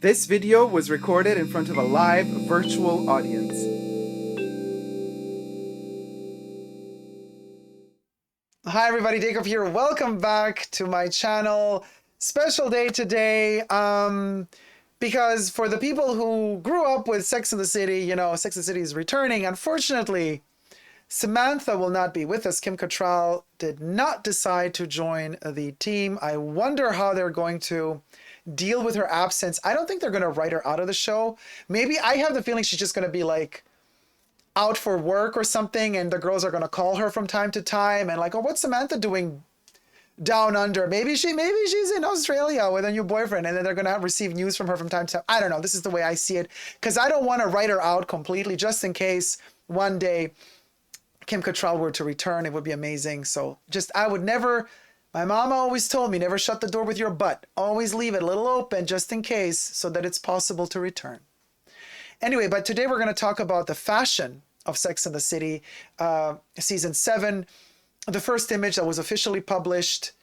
This video was recorded in front of a live virtual audience. Hi everybody, Dacob here. Welcome back to my channel. Special day today, because for the people who grew up with Sex and the City, you know, Sex and the City is returning. Unfortunately, Samantha will not be with us. Kim Cattrall did not decide to join the team. I wonder how they're going to deal with her absence. I don't think they're going to write her out of the show. Maybe I have the feeling she's just going to be like out for work or something, and the girls are going to call her from time to time and like, oh, what's Samantha doing down under? Maybe she's in Australia with a new boyfriend, and then they're going to receive news from her from time to time. I don't know. This is the way I see it, because I don't want to write her out completely, just in case one day Kim Cattrall were to return. It would be amazing. So just, I would never, my mama always told me, never shut the door with your butt. Always leave it a little open just in case, so that it's possible to return. Anyway, but today we're going to talk about the fashion of Sex and the City, season 7. The first image that was officially published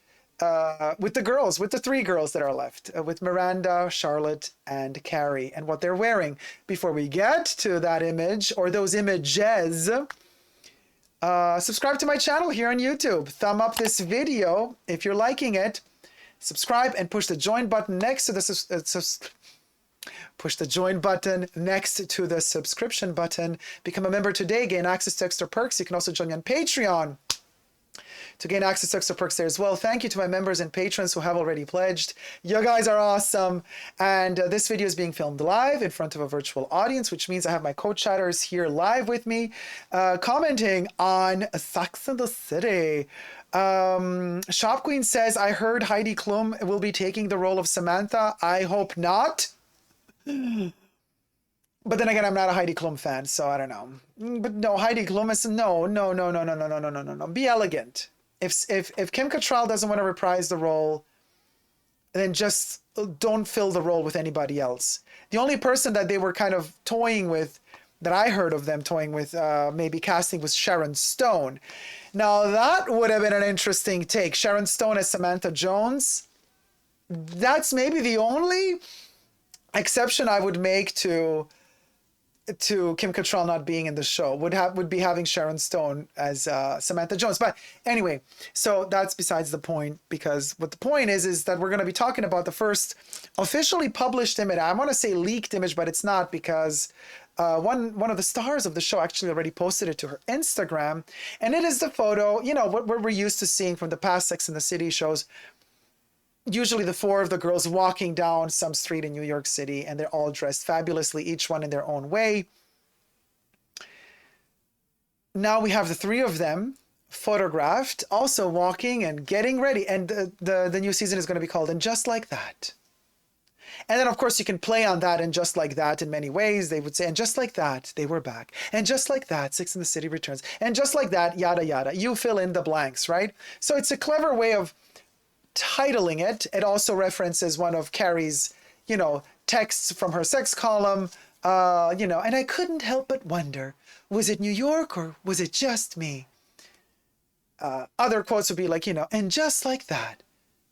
with the girls, with the 3 girls that are left, with Miranda, Charlotte, and Carrie, and what they're wearing. Before we get to that image, or those images, subscribe to my channel here on YouTube. Thumb up this video if you're liking it. Subscribe and push the join button next to the subscription button. Become a member today. Gain access to extra perks. You can also join me on Patreon to gain access to extra perks there as well. Thank you to my members and patrons who have already pledged. You guys are awesome. And this video is being filmed live in front of a virtual audience, which means I have my co-chatters here live with me, commenting on Sex and the City. Shop Queen says, I heard Heidi Klum will be taking the role of Samantha. I hope not. But then again, I'm not a Heidi Klum fan, so I don't know. But no, Heidi Klum is no. Be elegant. If Kim Cattrall doesn't want to reprise the role, then just don't fill the role with anybody else. The only person that they were kind of toying with, that I heard of them toying with, maybe casting, was Sharon Stone. Now that would have been an interesting take. Sharon Stone as Samantha Jones. That's maybe the only exception I would make to Kim Cattrall not being in the show. Would be having Sharon Stone as Samantha Jones. But anyway, so that's besides the point, because what the point is that we're going to be talking about the first officially published image. I want to say leaked image, but it's not, because one of the stars of the show actually already posted it to her Instagram, and it is the photo, you know, what we're used to seeing from the past Sex and the City shows. Usually the 4 of the girls walking down some street in New York City, and they're all dressed fabulously, each one in their own way. Now we have the 3 of them photographed, also walking and getting ready. And the new season is going to be called And Just Like That. And then, of course, you can play on that and Just Like That in many ways. They would say, and just like that, they were back. And just like that, Sex and the City returns. And just like that, yada, yada. You fill in the blanks, right? So it's a clever way of titling it. It also references one of Carrie's, you know, texts from her sex column, you know, and I couldn't help but wonder, was it New York or was it just me? Other quotes would be like, you know, and just like that,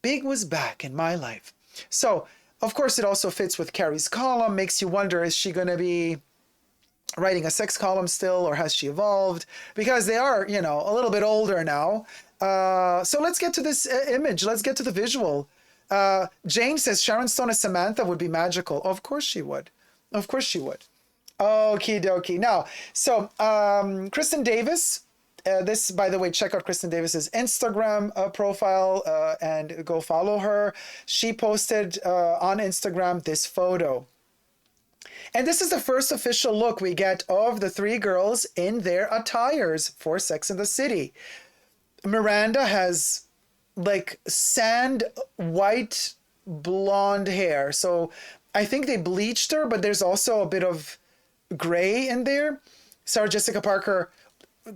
Big was back in my life. So, of course, it also fits with Carrie's column, makes you wonder, is she going to be writing a sex column still, or has she evolved? Because they are, you know, a little bit older now. So let's get to this image. Let's get to the visual. Jane says Sharon Stone as Samantha would be magical. Of course she would. Of course she would. Okie dokie. Now, so Kristen Davis, this, by the way, check out Kristen Davis's Instagram profile and go follow her. She posted on Instagram this photo. And this is the first official look we get of the 3 girls in their attires for Sex and the City. Miranda has like sand white blonde hair. So I think they bleached her, but there's also a bit of gray in there. Sarah Jessica Parker,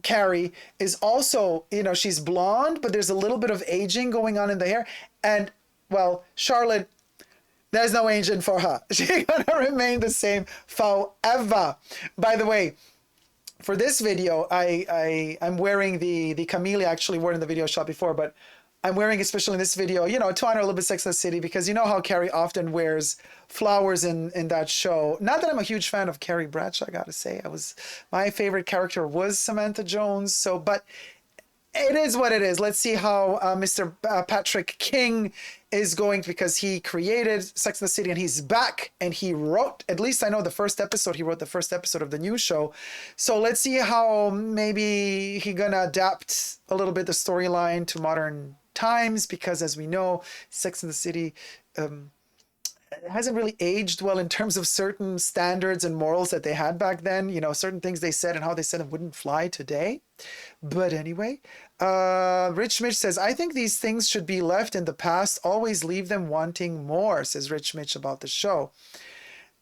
Carrie, is also, you know, she's blonde, but there's a little bit of aging going on in the hair. And, well, Charlotte, there's no aging for her. She's gonna remain the same forever. By the way, for this video, I'm wearing the camellia. I actually wore it in the video shot before, but I'm wearing, especially in this video, you know, to honor a little bit Sex and the City, because you know how Carrie often wears flowers in that show. Not that I'm a huge fan of Carrie Bradshaw, I gotta say. My favorite character was Samantha Jones. So, but it is what it is. Let's see how Mr. Patrick King is going, because he created Sex and the City and he's back, and he wrote, at least I know the first episode, he wrote the first episode of the new show. So let's see how maybe he gonna adapt a little bit the storyline to modern times, because as we know, Sex and the City hasn't really aged well in terms of certain standards and morals that they had back then. You know, certain things they said and how they said them wouldn't fly today. But anyway, Rich Mitch says, I think these things should be left in the past. Always leave them wanting more, says Rich Mitch about the show.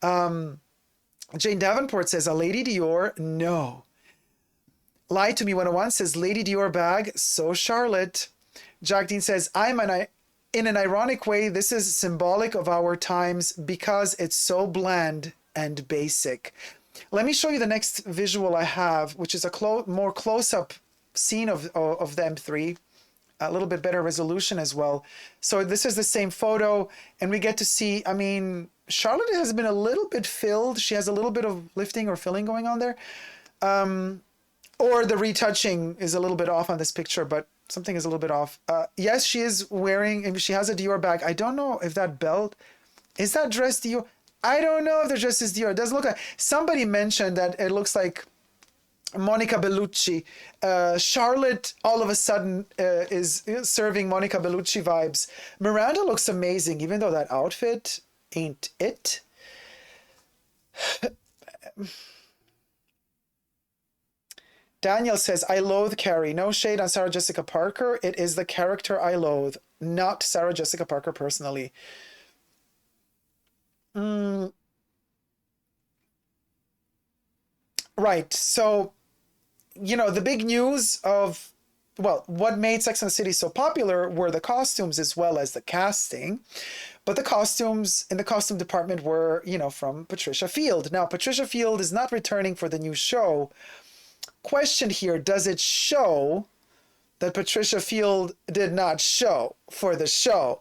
Jane Davenport says, a Lady Dior, no. Lie to Me 101 says, Lady Dior bag, so Charlotte. Jack Dean says, in an ironic way, this is symbolic of our times because it's so bland and basic. Let me show you the next visual I have, which is a more close-up scene of them three. A little bit better resolution as well. So this is the same photo, and we get to see, I mean, Charlotte has been a little bit filled. She has a little bit of lifting or filling going on there. Or the retouching is a little bit off on this picture, but something is a little bit off. Yes, she is wearing, and she has a Dior bag. I don't know if that belt, is that dress Dior? I don't know if the dress is Dior. It doesn't look like, somebody mentioned that it looks like Monica Bellucci. Charlotte all of a sudden is serving Monica Bellucci vibes. Miranda looks amazing, even though that outfit ain't it. Daniel says, I loathe Carrie. No shade on Sarah Jessica Parker. It is the character I loathe, not Sarah Jessica Parker personally. Right. So, you know, the big news of, well, what made Sex and the City so popular were the costumes as well as the casting. But the costumes in the costume department were, you know, from Patricia Field. Now, Patricia Field is not returning for the new show. Question here, does it show that Patricia Field did not show for the show?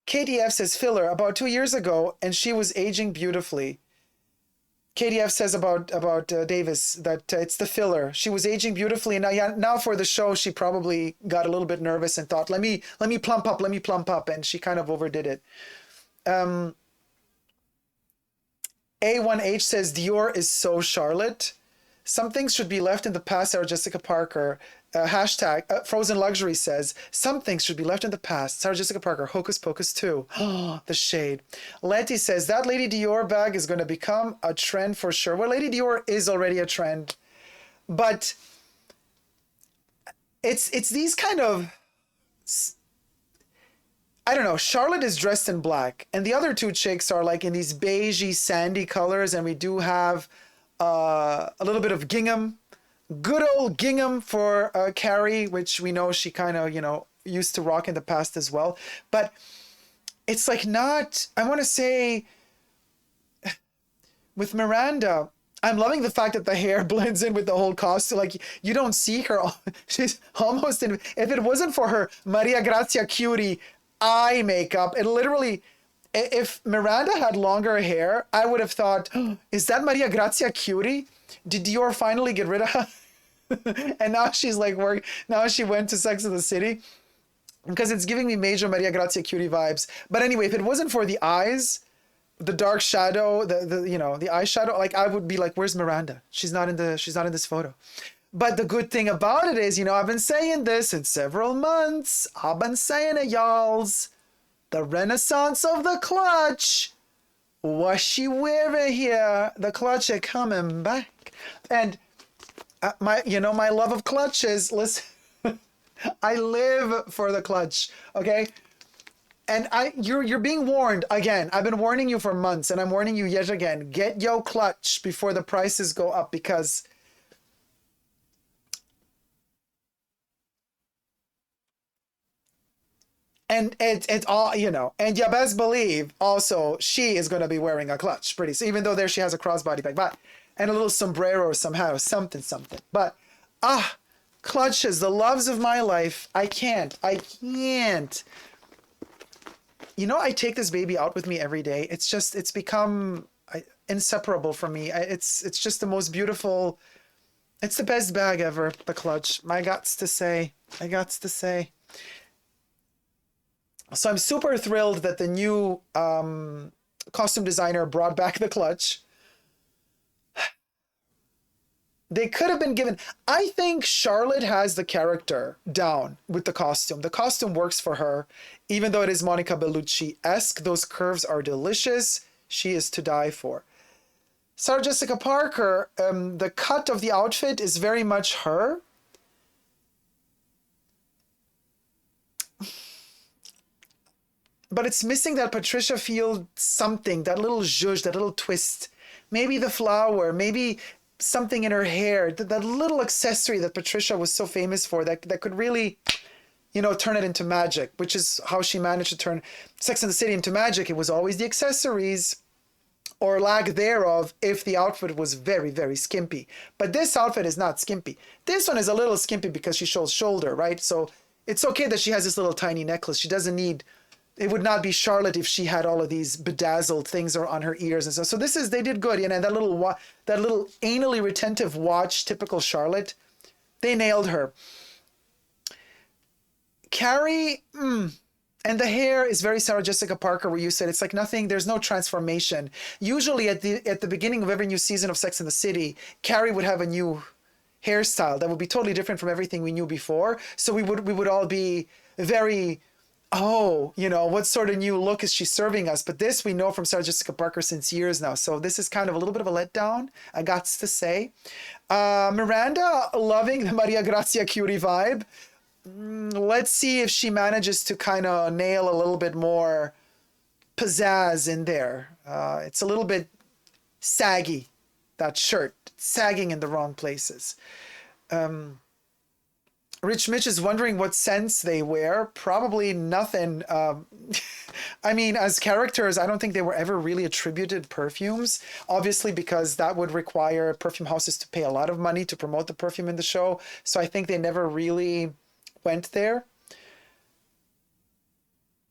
KDF says filler about 2 years ago, and she was aging beautifully. KDF says about Davis that it's the filler. She was aging beautifully, and now for the show, she probably got a little bit nervous and thought, let me plump up, and she kind of overdid it. A1H says Dior is so Charlotte. Some things should be left in the past, Sarah Jessica Parker. Hashtag Frozen Luxury says, some things should be left in the past. Sarah Jessica Parker, Hocus Pocus 2. Oh, the shade. Letty says, that Lady Dior bag is going to become a trend for sure. Well, Lady Dior is already a trend. But it's these kind of, I don't know, Charlotte is dressed in black. And the other two chicks are like in these beigey, sandy colors. And we do have a little bit of gingham. Good old gingham for Carrie, which we know she kind of, you know, used to rock in the past as well. But it's like not, I want to say, with Miranda, I'm loving the fact that the hair blends in with the whole costume. Like, you don't see her. She's almost in, if it wasn't for her Maria Grazia Curie eye makeup, it literally, if Miranda had longer hair, I would have thought, oh, is that Maria Grazia Curie? Did Dior finally get rid of her? And now she's like, now she went to Sex and the City, because it's giving me major Maria Grazia Curie vibes. But anyway, if it wasn't for the eyes, the dark shadow, the you know, the eyeshadow, like I would be like, where's Miranda? She's not in this photo. But the good thing about it is, you know, I've been saying this in several months. I've been saying it, y'alls. The renaissance of the clutch. What's she wearing here? The clutch is coming back. And my love of clutches, listen, I live for the clutch, okay? And you're being warned again. I've been warning you for months, and I'm warning you yet again. Get your clutch before the prices go up, because and it's all, you know, and you best believe also she is going to be wearing a clutch pretty soon, even though there she has a crossbody bag. But and a little sombrero somehow, something. But, clutches, the loves of my life. I can't. You know, I take this baby out with me every day. It's become inseparable from me. It's just the most beautiful, it's the best bag ever, the clutch. I gots to say. So I'm super thrilled that the new costume designer brought back the clutch. They could have been given, I think Charlotte has the character down with the costume. The costume works for her, even though it is Monica Bellucci-esque. Those curves are delicious. She is to die for. Sarah Jessica Parker, the cut of the outfit is very much her. But it's missing that Patricia Field something, that little zhuzh, that little twist. Maybe the flower, maybe something in her hair, that little accessory that Patricia was so famous for, that could really, you know, turn it into magic, which is how she managed to turn Sex and the City into magic. It was always the accessories, or lack thereof, if the outfit was very, very skimpy. But this outfit is not skimpy. This one is a little skimpy because she shows shoulder, right? So it's okay that she has this little tiny necklace. She doesn't need, it would not be Charlotte if she had all of these bedazzled things on her ears and stuff. So this is, they did good. You know, that little anally retentive watch, typical Charlotte, they nailed her. Carrie, and the hair is very Sarah Jessica Parker, where you said it's like nothing, there's no transformation. Usually at the beginning of every new season of Sex and the City, Carrie would have a new hairstyle that would be totally different from everything we knew before. So we would all be very, oh, you know, what sort of new look is she serving us? But this we know from Sarah Jessica Parker since years now. So this is kind of a little bit of a letdown, I got to say. Miranda, loving the Maria Grazia Curie vibe. Let's see if she manages to kind of nail a little bit more pizzazz in there. It's a little bit saggy, that shirt, sagging in the wrong places. Rich Mitch is wondering what scents they wear. Probably nothing. I mean, as characters, I don't think they were ever really attributed perfumes, obviously, because that would require perfume houses to pay a lot of money to promote the perfume in the show. So I think they never really went there.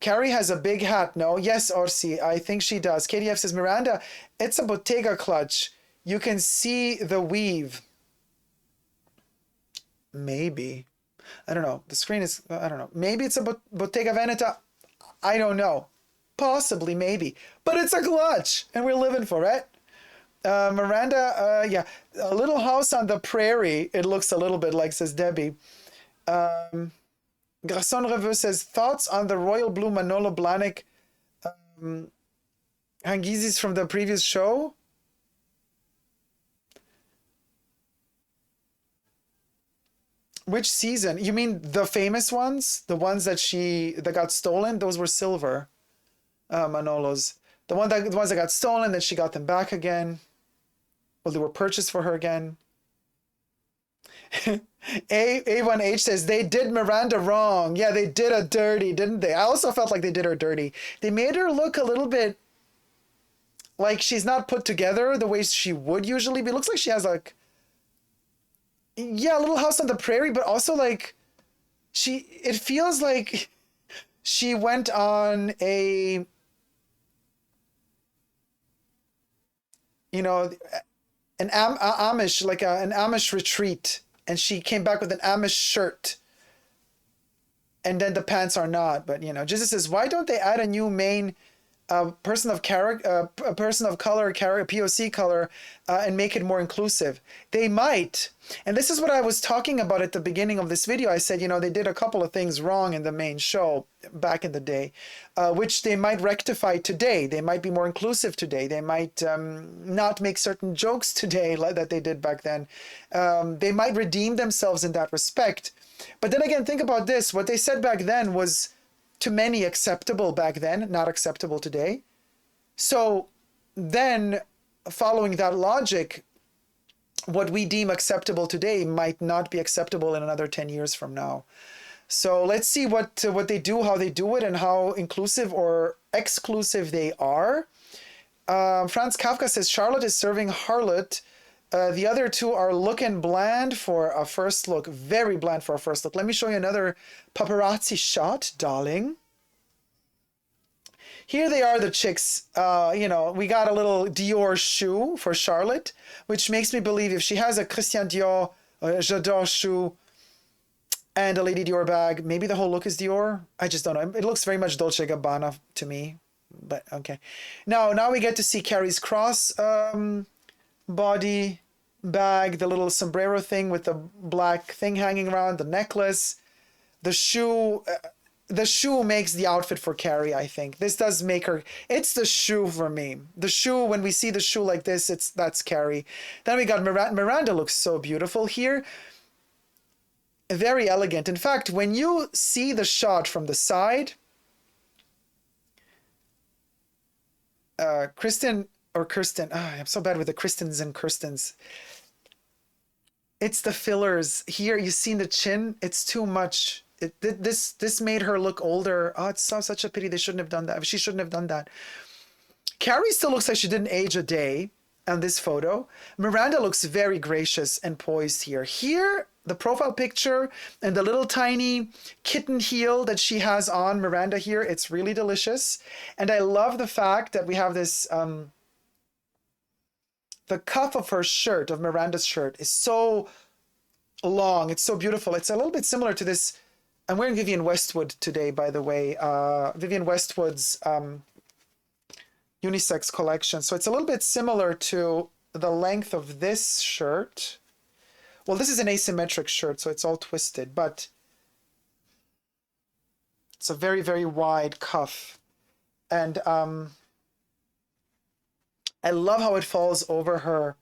Carrie has a big hat. No, yes, Orsi, I think she does. KDF says, Miranda, it's a Bottega clutch. You can see the weave. Maybe. I don't know. The screen is, I don't know. Maybe it's a Bottega Veneta. I don't know. Possibly, maybe. But it's a clutch, and we're living for it. Miranda, yeah. A Little House on the Prairie, it looks a little bit like, says Debbie. Garçon Reveux says, thoughts on the royal blue Manolo Blahnik Hangizis from the previous show? Which season? You mean the famous ones? The ones that got stolen? Those were silver Manolos. The ones that got stolen, then she got them back again. Well, they were purchased for her again. A1H says, they did Miranda wrong. Yeah, they did her dirty, didn't they? I also felt like they did her dirty. They made her look a little bit like she's not put together the way she would usually be. It looks like she has like, yeah, a Little House on the Prairie, but also like it feels like she went on a, you know, an Amish, like an Amish retreat. And she came back with an Amish shirt. And then the pants are not. But, you know, Jesus says, why don't they add a new main person of color, POC color, and make it more inclusive? They might. And this is what I was talking about at the beginning of this video. I said, you know, they did a couple of things wrong in the main show back in the day, which they might rectify today. They might be more inclusive today. They might not make certain jokes today that they did back then. They might redeem themselves in that respect. But then again, think about this. What they said back then was to many acceptable back then, not acceptable today. So then, following that logic, what we deem acceptable today might not be acceptable in another 10 years from now. So let's see what they do, how they do it, and how inclusive or exclusive they are. Franz Kafka says, Charlotte is serving harlot The other two are looking bland for a first look. Very bland for a first look. Let me show you another paparazzi shot, darling. Here they are, the chicks. You know, we got a little Dior shoe for Charlotte, which makes me believe if she has a Christian Dior, J'adore shoe, and a Lady Dior bag, maybe the whole look is Dior. I just don't know. It looks very much Dolce & Gabbana to me, but okay. Now we get to see Carrie's cross body bag, the little sombrero thing with the black thing hanging around, the necklace, the shoe. The shoe makes the outfit for Carrie, I think. This does make her, it's the shoe for me. The shoe, when we see the shoe like this, that's Carrie. Then we got Miranda. Miranda looks so beautiful here. Very elegant. In fact, when you see the shot from the side, Kirsten, I'm so bad with the Kristens and Kirstens. It's the fillers. Here, you see the chin, it's too much. This made her look older. Oh, it's such a pity. They shouldn't have done that. She shouldn't have done that. Carrie still looks like she didn't age a day on this photo. Miranda looks very gracious and poised here. Here, the profile picture and the little tiny kitten heel that she has on Miranda here, it's really delicious. And I love the fact that we have this, the cuff of her shirt, of Miranda's shirt, is so long. It's so beautiful. It's a little bit similar to this. I'm wearing Vivienne Westwood today, by the way. Vivienne Westwood's unisex collection. So it's a little bit similar to the length of this shirt. Well, this is an asymmetric shirt, so it's all twisted, but it's a very, very wide cuff. And I love how it falls over her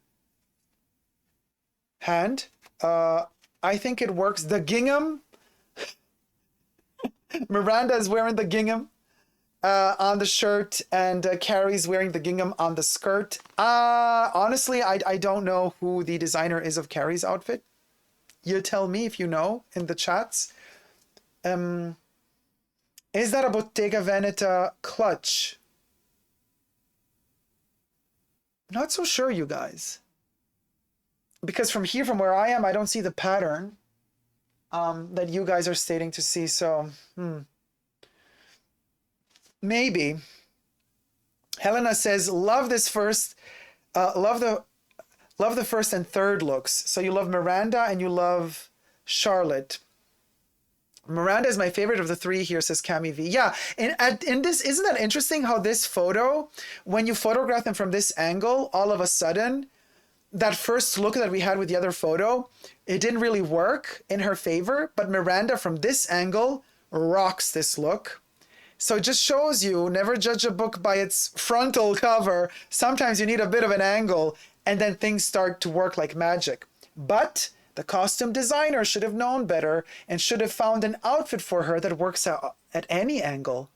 hand. I think it works. The gingham. Miranda is wearing the gingham on the shirt, and Carrie's wearing the gingham on the skirt. Honestly, I don't know who the designer is of Carrie's outfit. You tell me if you know in the chats. Is that a Bottega Veneta clutch? Not so sure, you guys. Because from here, from where I am, I don't see the pattern that you guys are stating to see. So, maybe. Helena says, love this first, love the first and third looks. So you love Miranda and you love Charlotte. Miranda is my favorite of the three here, says Cami V. Yeah, in this, isn't that interesting how this photo, when you photograph them from this angle, all of a sudden, that first look that we had with the other photo, it didn't really work in her favor, but Miranda from this angle rocks this look. So it just shows you, never judge a book by its frontal cover. Sometimes you need a bit of an angle, and then things start to work like magic. But the costume designer should have known better and should have found an outfit for her that works out at any angle.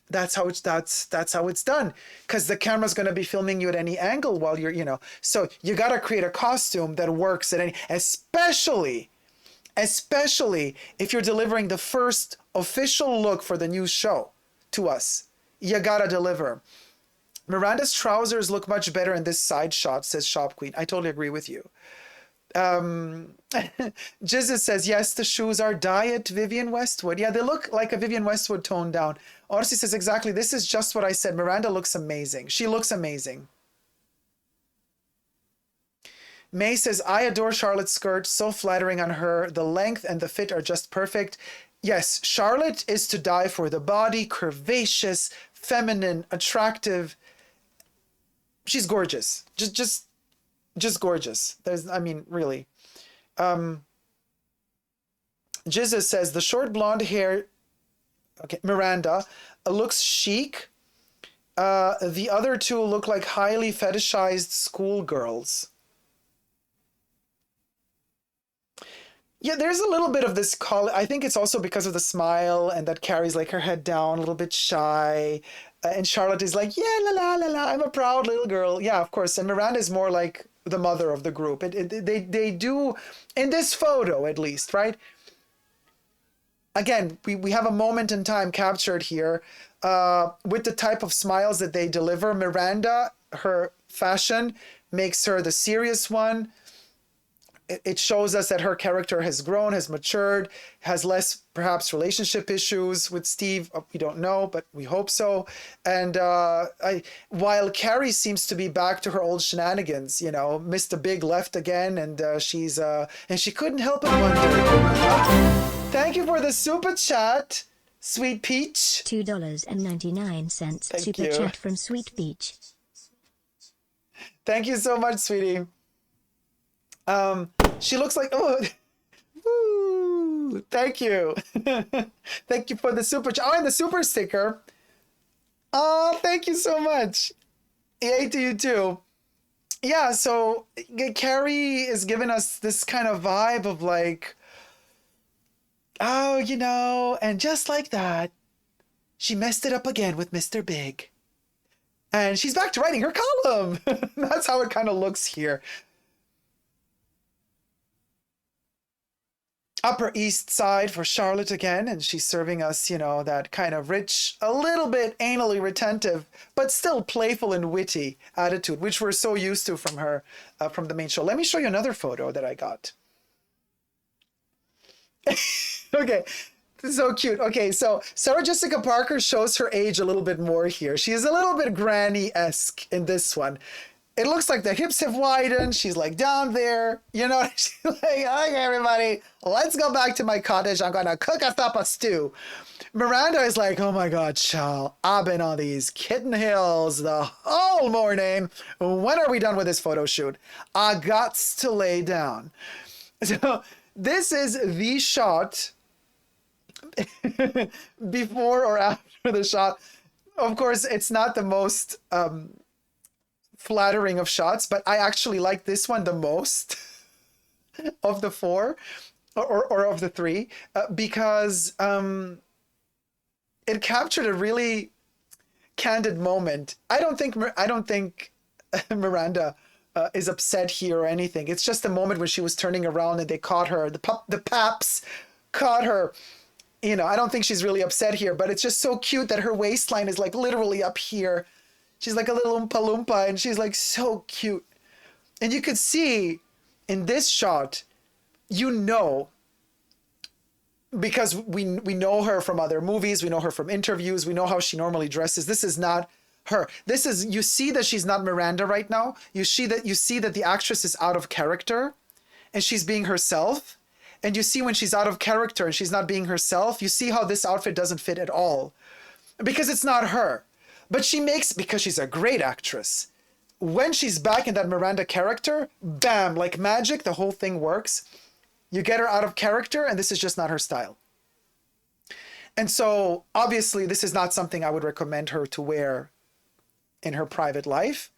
That's how it's done, because the camera's going to be filming you at any angle while you're, so you got to create a costume that works at any, especially if you're delivering the first official look for the new show to us. You got to deliver. Miranda's trousers look much better in this side shot, says Shop Queen. I totally agree with you. Jizzes says, yes, the shoes are diet Vivienne Westwood. Yeah, they look like a Vivienne Westwood toned down. Odyssey says, exactly, this is just what I said. Miranda looks amazing. She looks amazing. May says, I adore Charlotte's skirt. So flattering on her. The length and the fit are just perfect. Yes, Charlotte is to die for. The body, curvaceous, feminine, attractive. She's gorgeous. Just gorgeous. Really. Jesus says, the short blonde hair, okay, Miranda, looks chic. The other two look like highly fetishized schoolgirls. Yeah, there's a little bit of this I think it's also because of the smile and that Carrie's like her head down, a little bit shy. And Charlotte is like, yeah, la la la la, I'm a proud little girl. Yeah, of course. And Miranda is more like the mother of the group. They do, in this photo at least, right? Again, we have a moment in time captured here with the type of smiles that they deliver. Miranda, her fashion makes her the serious one. It shows us that her character has grown, has matured, has less perhaps relationship issues with Steve. We don't know, but we hope so. And while Carrie seems to be back to her old shenanigans, you know, Mr. Big left again, and she couldn't help but wonder. Thank you for the super chat, Sweet Peach. $2.99 super chat from Sweet Peach. Thank you so much, sweetie. She looks like, oh, woo, thank you. Thank you for the super chat. Oh, and the super sticker. Oh, thank you so much. Yay to you too. Yeah, so Carrie is giving us this kind of vibe of like, oh, you know, and just like that, she messed it up again with Mr. Big. And she's back to writing her column. That's how it kind of looks here. Upper East Side for Charlotte again, and she's serving us, you know, that kind of rich, a little bit anally retentive, but still playful and witty attitude, which we're so used to from her, from the main show. Let me show you another photo that I got. Okay, this is so cute. Okay, so Sarah Jessica Parker shows her age a little bit more here. She is a little bit granny-esque in this one. It looks like the hips have widened. She's like down there, you know, she's like, okay, everybody, let's go back to my cottage. I'm going to cook us up a stew. Miranda is like, oh my God, child, I've been on these kitten hills the whole morning. When are we done with this photo shoot? I got to lay down. So this is the shot before or after the shot. Of course, it's not the most, flattering of shots, but I actually like this one the most of the four or of the three because it captured a really candid moment. I don't think Miranda is upset here or anything. It's just a moment when she was turning around and they caught her. The paps caught her. You know, I don't think she's really upset here, but it's just so cute that her waistline is like literally up here. She's like a little Oompa Loompa, and she's like so cute. And you could see in this shot, you know, because we know her from other movies, we know her from interviews, we know how she normally dresses. This is not her. This is, you see that she's not Miranda right now. You see that the actress is out of character and she's being herself. And you see when she's out of character and she's not being herself, you see how this outfit doesn't fit at all because it's not her. But she makes, because she's a great actress, when she's back in that Miranda character, bam, like magic, the whole thing works. You get her out of character and this is just not her style. And so obviously this is not something I would recommend her to wear in her private life.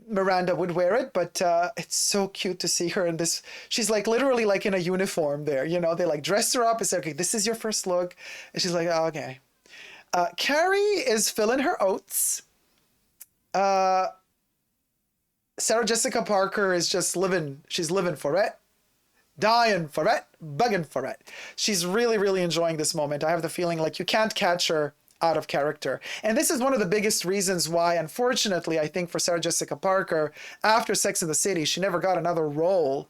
Miranda would wear it, but it's so cute to see her in this. She's like literally like in a uniform there, you know, they like dress her up and say, okay, this is your first look. And she's like, oh, okay. Carrie is filling her oats. Sarah Jessica Parker is just living. She's living for it. Dying for it. Bugging for it. She's really, really enjoying this moment. I have the feeling like you can't catch her out of character. And this is one of the biggest reasons why, unfortunately, I think for Sarah Jessica Parker, after Sex and the City, she never got another role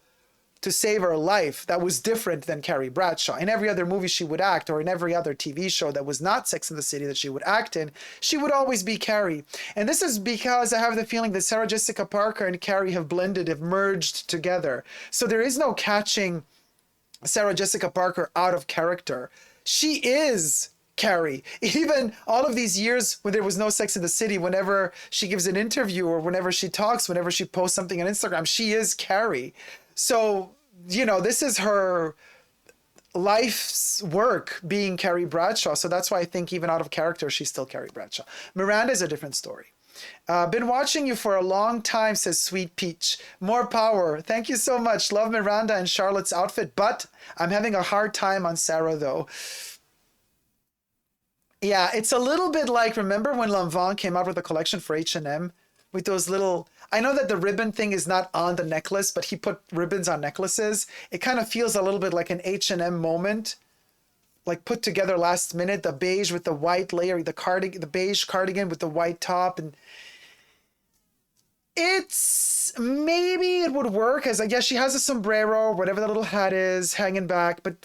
to save her life that was different than Carrie Bradshaw. In every other movie she would act, or in every other TV show that was not Sex and the City that she would act in, she would always be Carrie. And this is because I have the feeling that Sarah Jessica Parker and Carrie have blended, have merged together. So there is no catching Sarah Jessica Parker out of character. She is Carrie. Even all of these years when there was no Sex in the City, whenever she gives an interview or whenever she talks, whenever she posts something on Instagram, she is Carrie. So, you know, this is her life's work being Carrie Bradshaw. So that's why I think even out of character, she's still Carrie Bradshaw. Miranda is a different story. Been watching you for a long time, says Sweet Peach. More power. Thank you so much. Love Miranda and Charlotte's outfit, but I'm having a hard time on Sarah though. Yeah, it's a little bit like, remember when Lanvin came out with a collection for H&M with those little, I know that the ribbon thing is not on the necklace, but he put ribbons on necklaces. It kind of feels a little bit like an H&M moment, like put together last minute, the beige with the white layer, the beige cardigan with the white top. And It's maybe it would work as I guess she has a sombrero, whatever the little hat is hanging back, but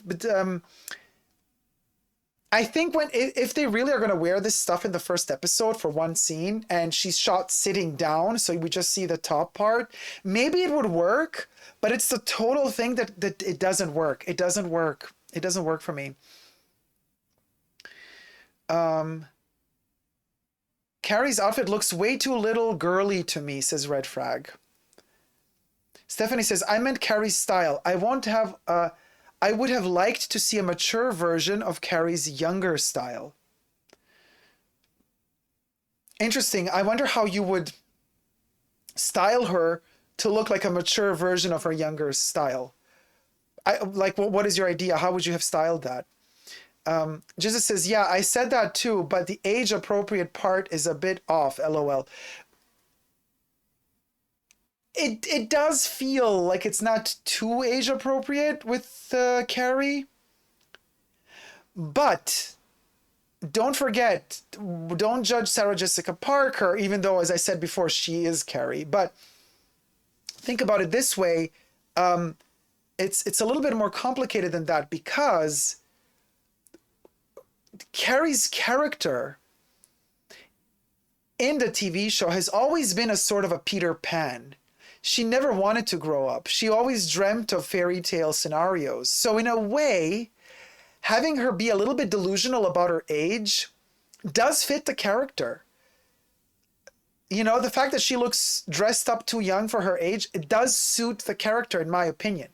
I think if they really are going to wear this stuff in the first episode for one scene and she's shot sitting down, so we just see the top part, maybe it would work, but it's the total thing that it doesn't work. It doesn't work. It doesn't work for me. Carrie's outfit looks way too little girly to me, says Red Frag. Stephanie says, I meant Carrie's style. I would have liked to see a mature version of Carrie's younger style. Interesting. I wonder how you would style her to look like a mature version of her younger style. What is your idea? How would you have styled that? Jesus says, yeah, I said that too, but the age appropriate part is a bit off, LOL. It does feel like it's not too age appropriate with Carrie. But don't forget, don't judge Sarah Jessica Parker, even though, as I said before, she is Carrie. But think about it this way. It's a little bit more complicated than that because Carrie's character in the TV show has always been a sort of a Peter Pan. She never wanted to grow up. She always dreamt of fairy tale scenarios. So in a way, having her be a little bit delusional about her age does fit the character. You know, the fact that she looks dressed up too young for her age, it does suit the character, in my opinion.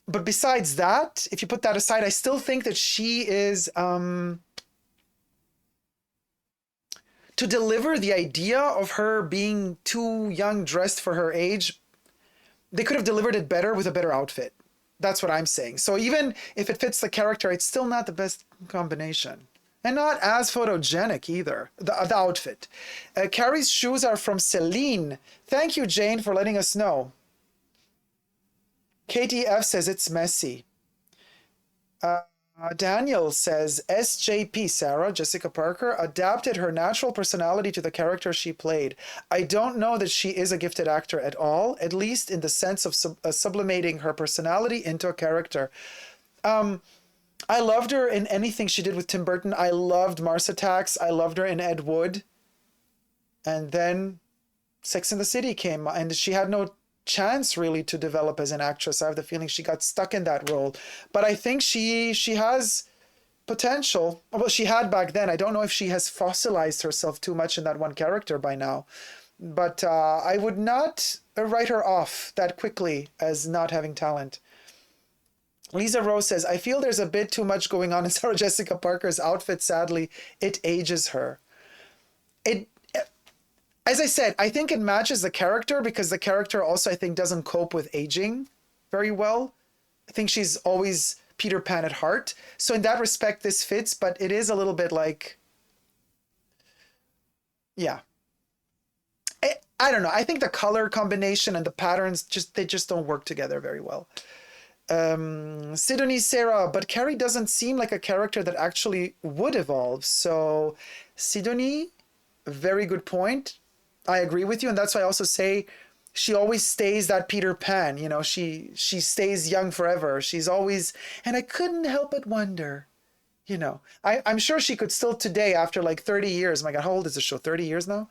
But besides that, if you put that aside, I still think that she is, to deliver the idea of her being too young dressed for her age, they could have delivered it better with a better outfit. That's what I'm saying. So even if it fits the character, it's still not the best combination. And not as photogenic either, the outfit. Carrie's shoes are from Celine. Thank you, Jane, for letting us know. KTF says it's messy. Daniel says SJP, Sarah Jessica Parker, adapted her natural personality to the character she played. I don't know that she is a gifted actor at all, at least in the sense of sublimating her personality into a character. I loved her in anything she did with Tim Burton. I loved Mars Attacks. I loved her in Ed Wood. And then Sex and the City came, and she had no chance really to develop as an actress. I have the feeling she got stuck in that role. But I think she has potential. Well, she had back then. I don't know if she has fossilized herself too much in that one character by now. But I would not write her off that quickly as not having talent. Lisa Rose says, I feel there's a bit too much going on in Sarah Jessica Parker's outfit. Sadly, it ages her. As I said, I think it matches the character because the character also, I think, doesn't cope with aging very well. I think she's always Peter Pan at heart. So in that respect, this fits, but it is a little bit like, yeah. I don't know. I think the color combination and the patterns, they just don't work together very well. Sidonie Sarah, but Carrie doesn't seem like a character that actually would evolve. So Sidonie, very good point. I agree with you, and that's why I also say she always stays that Peter Pan. You know, she stays young forever. She's always, and I couldn't help but wonder, you know, I'm sure she could still today after like 30 years. My God, how old is the show? 30 years now?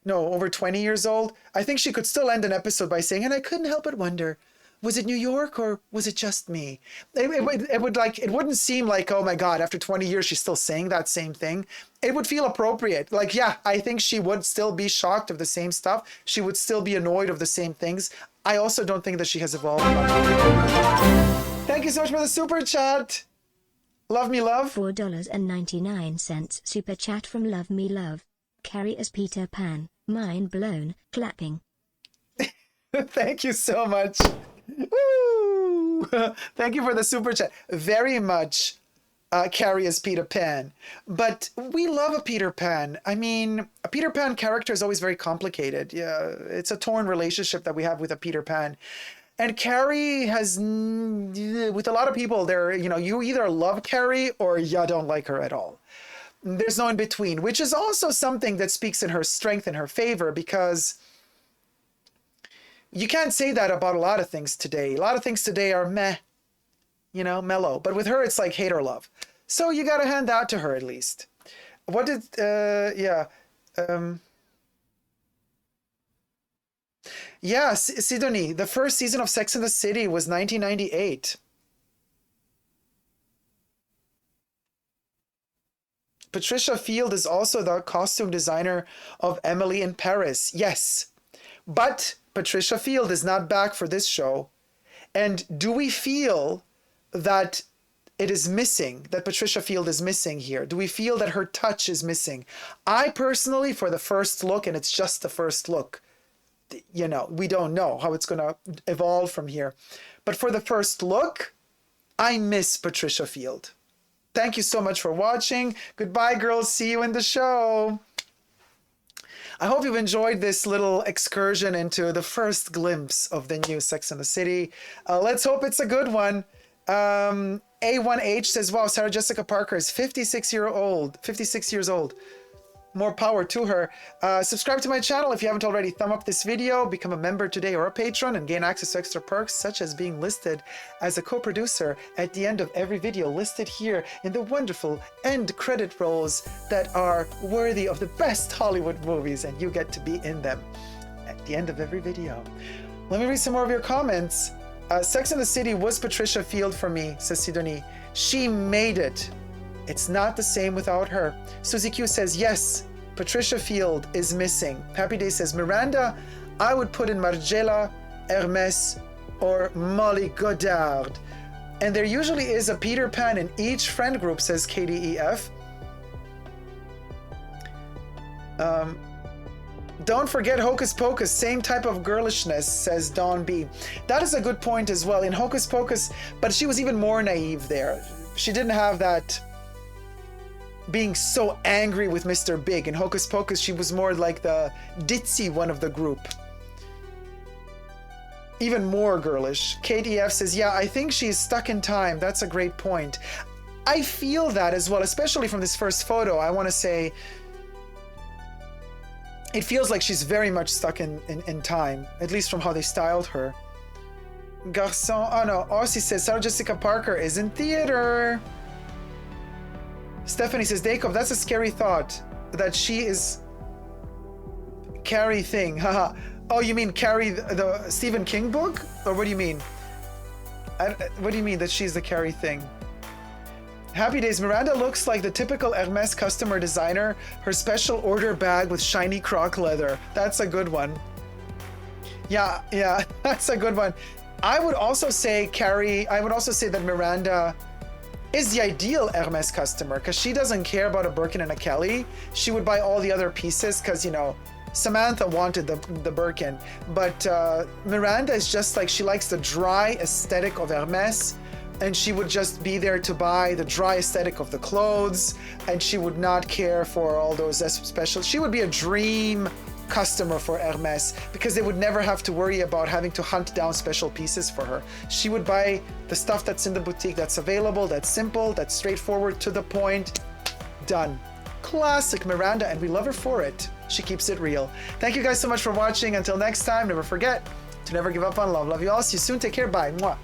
No, over 20 years old. I think she could still end an episode by saying, and I couldn't help but wonder, was it New York or was it just me? It wouldn't seem like, oh my God, after 20 years, she's still saying that same thing. It would feel appropriate. Like, yeah, I think she would still be shocked of the same stuff. She would still be annoyed of the same things. I also don't think that she has evolved. Thank you so much for the super chat. Love me, love. $4.99 super chat from Love Me Love. Carrie as Peter Pan. Mind blown. Clapping. Thank you so much. Woo! Thank you for the super chat. Very much Carrie as Peter Pan. But we love a Peter Pan. I mean, a Peter Pan character is always very complicated. Yeah, it's a torn relationship that we have with a Peter Pan. And Carrie has, with a lot of people, you either love Carrie or you don't like her at all. There's no in between, which is also something that speaks in her strength and her favor, because you can't say that about a lot of things today. A lot of things today are meh, you know, mellow. But with her, it's like hate or love. So you got to hand that to her at least. What did, yeah, Sidonie, the first season of Sex and the City was 1998. Patricia Field is also the costume designer of Emily in Paris. Yes, but Patricia Field is not back for this show. And do we feel that it is missing, that Patricia Field is missing here? Do we feel that her touch is missing? I personally, for the first look, and it's just the first look, you know, we don't know how it's going to evolve from here. But for the first look, I miss Patricia Field. Thank you so much for watching. Goodbye, girls. See you in the show. I hope you've enjoyed this little excursion into the first glimpse of the new Sex and the City. Let's hope it's a good one. A1H says, wow, Sarah Jessica Parker is 56 years old. More power to her. Subscribe to my channel if you haven't already. Thumb up this video, become a member today or a patron, and gain access to extra perks such as being listed as a co-producer at the end of every video, listed here in the wonderful end credit rolls that are worthy of the best Hollywood movies, and you get to be in them at the end of every video. Let me read some more of your comments. Sex and the City was Patricia Field for me, says Sidonie. She made it. It's not the same without her. Susie Q says, yes, Patricia Field is missing. Happy Day says, Miranda, I would put in Margiela, Hermès, or Molly Goddard. And there usually is a Peter Pan in each friend group, says KDEF. Don't forget Hocus Pocus, same type of girlishness, says Dawn B. That is a good point as well. In Hocus Pocus, but she was even more naive there. She didn't have that being so angry with Mr. Big. In Hocus Pocus, she was more like the ditzy one of the group. Even more girlish. KDF says, yeah, I think she's stuck in time. That's a great point. I feel that as well, especially from this first photo. I want to say it feels like she's very much stuck in time, at least from how they styled her. Garçon, oh no, Aussie says, Sarah Jessica Parker is in theater. Stephanie says, Dacob, that's a scary thought, that she is Carrie thing. Haha. Oh, you mean Carrie, the Stephen King book? Or what do you mean? What do you mean that she's the Carrie thing? Happy Days, Miranda looks like the typical Hermès customer designer. Her special order bag with shiny croc leather. That's a good one. Yeah, that's a good one. I would also say Carrie, I would also say that Miranda is the ideal Hermès customer, because she doesn't care about a Birkin and a Kelly. She would buy all the other pieces because, you know, Samantha wanted the Birkin, but Miranda is just like, she likes the dry aesthetic of Hermès, and she would just be there to buy the dry aesthetic of the clothes, and she would not care for all those special. She would be a dream customer for Hermès, because they would never have to worry about having to hunt down special pieces for her. She would buy the stuff that's in the boutique, that's available, that's simple, that's straightforward, to the point, done. Classic Miranda, and we love her for it. She keeps it real. Thank you guys so much for watching. Until next time, never forget to never give up on love. Love you all. See you soon. Take care. Bye. Mwah.